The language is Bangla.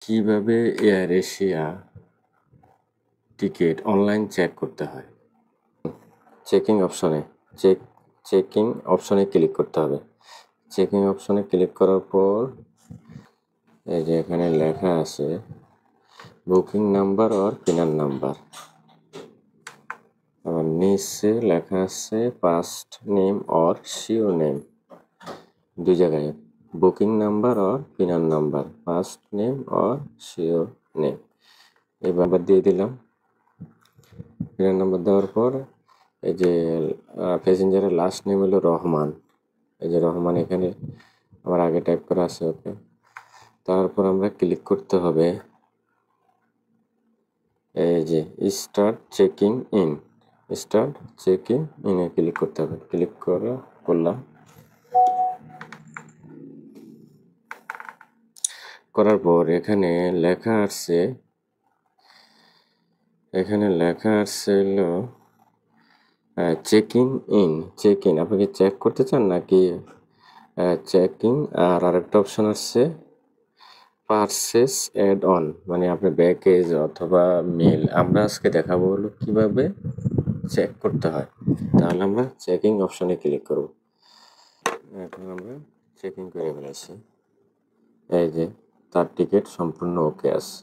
কিভাবে Air Asia ticket online check করতে হয়। চেকিং অপশনে ক্লিক করতে হবে। চেকিং অপশনে ক্লিক করার পর এই যে এখানে লেখা আছে বুকিং নাম্বার আর পিনার নাম্বার, আবার নিচে লেখা আছে ফার্স্ট নেম আর শিওর নেম, দুই জায়গায় বুকিং নাম্বার আর পিনার নাম্বার, ফার্স্ট নেম আর শিওর নেম। এবার দিয়ে দিলাম। পিনার নাম্বার দেওয়ার পর এই যে প্যাসেঞ্জারের লাস্ট নেম হলো রহমান, এই যে রহমান এখানে আমার আগে টাইপ করা আছে। ওকে, তারপর আমরা ক্লিক করতে হবে এই যে স্টার্ট চেকিং ইনে ক্লিক করতে হবে। ক্লিক করলাম। করার পর এখানে লেখা আসছে হলো চেকিং ইন। আপনি কি চেক করতে চান নাকি চেকিং? আর আরেকটা অপশন আসছে পারচেস অ্যাড অন, মানে আপনি ব্যাগেজ অথবা মেল। আমরা আজকে দেখাবো হলো কিভাবে চেক করতে হয়। তাহলে আমরা চেকিং অপশনে ক্লিক করব। এখন আমরা চেকিং করে ফেলেছি। এই যে তার টিকিট সম্পূর্ণ ওকে আছে।